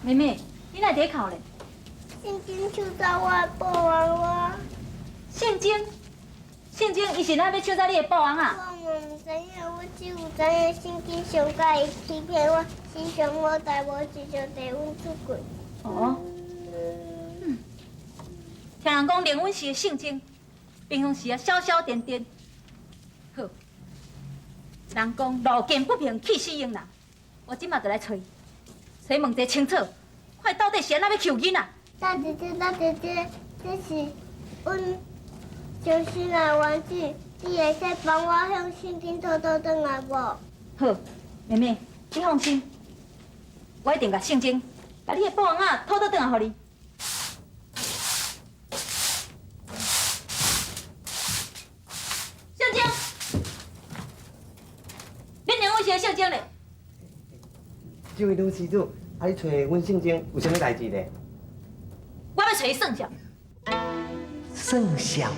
妹妹，你哪在哭咧？圣经抢走我的宝王我。圣经，圣经，伊是哪要抢走你的宝王啊？我唔知影，我只有知影圣经上甲伊欺骗我，时常我带无一条地阮出轨。哦。听人讲灵魂是圣经，平常时消消点点。好，人讲路见不平气死人啦，我即马就来找伊，找问个清楚，看到底是安怎要求囡仔。大姐姐，大姐姐，这是阮伤心的玩具，你会使帮我向圣经偷偷转来无？好，妹妹，你放心，我一定甲圣经，把你的宝王仔偷偷转来互你。圣经，恁灵魂是圣经咧？这位女施主，啊，你找阮圣经有啥物代志咧？我要找伊算账。算账，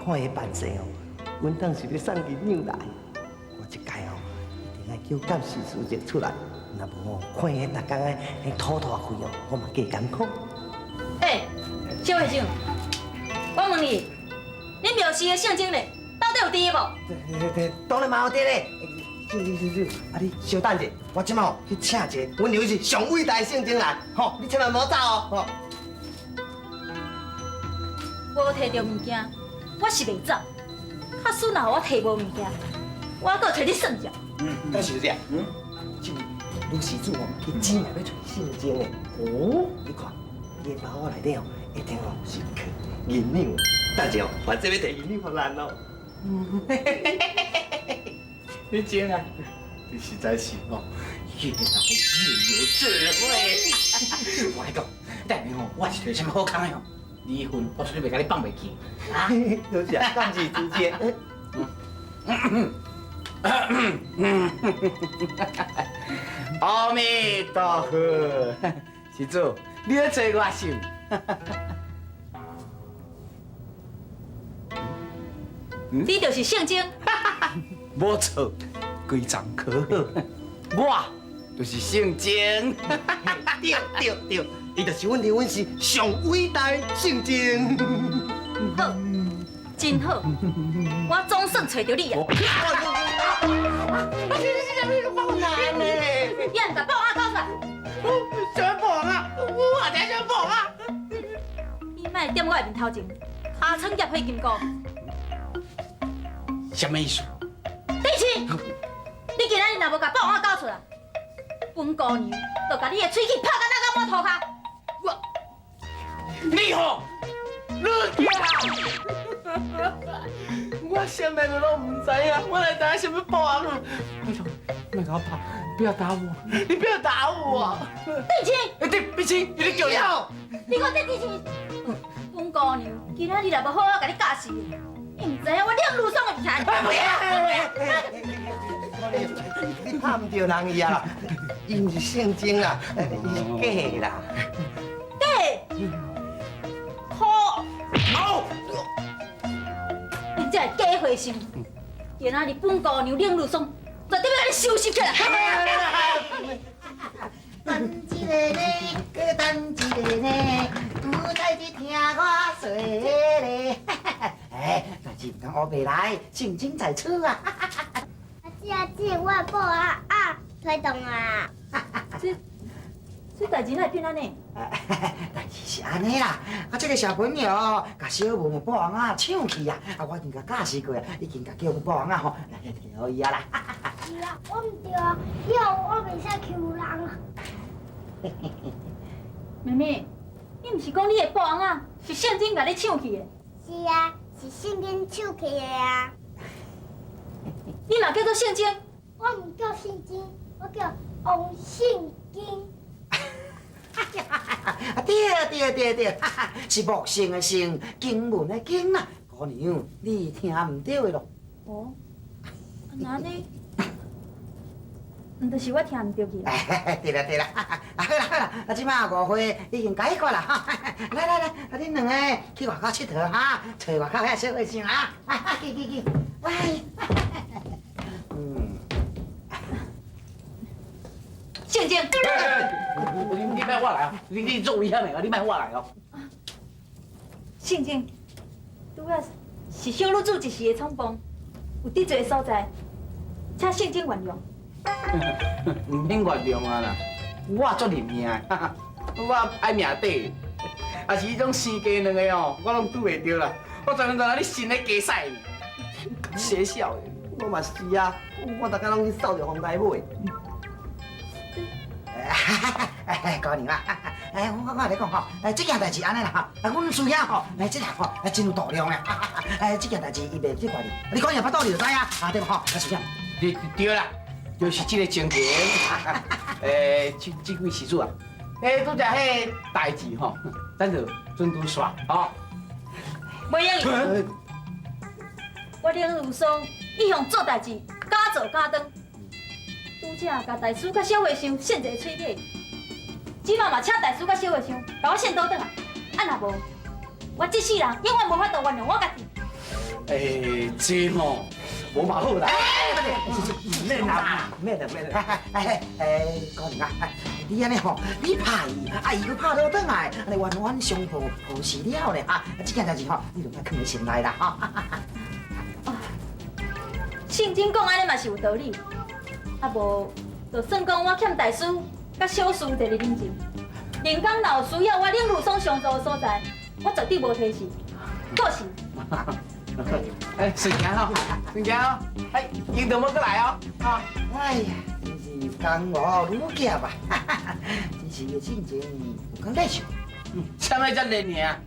看伊办事哦，阮当时要送银两来，我这届哦一定要叫监视书记出来，若无哦，看伊逐工迄吐大气哦，我嘛加艰苦。小会长，我问你，恁庙寺的圣经咧，到底有第一无？对，当然嘛有得咧。是，啊你稍等者，我即马去请一个阮认为是上伟大的圣经来，吼，你千万莫走哦，吼。我摕到物件，我是袂走。假使若我摕无物件，我搁找你算账。干小姐，这位女施主哦，伊真系要找圣经的。哦，你看，伊的包包内底哦，一定哦是去银两。等下哦，我这要摕银两互咱哦。你真啊，你实在是哦，越来越有智慧。我讲，等下吼，我是有啥物好康的吼，离婚我绝对袂甲你放袂记。啊，多谢，感谢主姐。阿弥陀佛，施主，你要做我心。你就是圣经。无错，规章可好。我就是圣经。对，伊就是阮认为是上伟大的圣经。好，真好，我总算找到你啊！你还甲宝王交出来！什么宝啊？我才什么宝啊？你莫踮我的面头前，尻川夹火金菇。什么意思？第七，你今仔日若无甲宝王交出来，本姑娘就甲你的喙齿拍到那个毛涂骹。你好，你我什么都唔知啊，我来知影什么宝啊！拜托，别给我跑，不要打我，你不要打我！第七，第七，你叫我。你看这第七，本姑娘今仔日若无好好甲你教示，你唔知影我两路上的钱。不你拍唔着人伊啊，伊唔是圣经啊，伊是假的啦。假？好。你这个假和尚，今仔日本姑娘两路上，绝对要甲你收拾起来。等一个呢，搁等一个呢，有代志听我说咧。但是唔通乌白来，圣经在此啊！阿姐，我的宝啊推动啊！这代志哪会变安尼？代志是安尼啦，这个小朋友甲小文的宝王啊抢去啊，我已经甲教示过啊，已经甲叫宝王啊吼来调伊啊啦。是啊，我唔对啊，以后我袂使欺负人啊。妹妹，你唔是讲你的宝王啊是圣经甲你抢去的？是啊，是圣经抢去的啊。你哪叫做圣经？我唔叫圣经，我叫王圣经。对，是木圣的圣，经文的经啦。姑娘，你听唔对的咯。哦，那呢？唔就是我听唔到去啦。对啦，好啦，即摆误会已经解决啦。来，恁两个去外口佚佗哈，找外口遐小和尚啊，去，喂。圣经，你卖我来哦，你做危险的哦，你卖我来哦。圣经，拄仔是小女子一时的冲动，有得罪的所在，请圣经原谅。唔免原谅啊啦，我做认命的，我爱命底，啊是迄种生鸡两个哦，我拢拄袂着啦，我专门在那里新的鸡屎，邪笑的。我嘛是啊，我大家拢去扫着风台尾。高娘啦，我来讲吼，这件代志安尼啦，阮师兄吼，这人吼真有度量咧，这件代志伊袂责怪你，你讲伊巴肚你就知啊，对无吼，师兄。对啦，就是这个情形。这几时阵啊？拄只迄代志吼，咱就准拄煞吼。袂用伊，我领卢松一向做代志，敢做敢当。拄则甲大师甲小和尚献一个喙体，即马嘛请大师甲小和尚甲我献倒转来，啊若无，我这世人永远无法度原谅我家己。这吼无嘛好啦。免啦，免啦，免啦。高娘啊，你安尼吼，你拍伊，伊佫拍倒转来，安尼冤冤相报何时了呢？这件代志吼，你就莫放在心内啦，圣经讲安尼嘛是有道理，啊无，就算讲我欠大师甲小师一个人情，人工若有需要我领路松上座的所在，我绝对无提示。可是，顺行吼，顺行哦，应当要过来哦，哎呀，真是江湖女侠吧，真是个性情有讲得上。啥物遮热尔？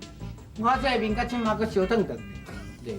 我这面甲即马佫烧烫烫，热。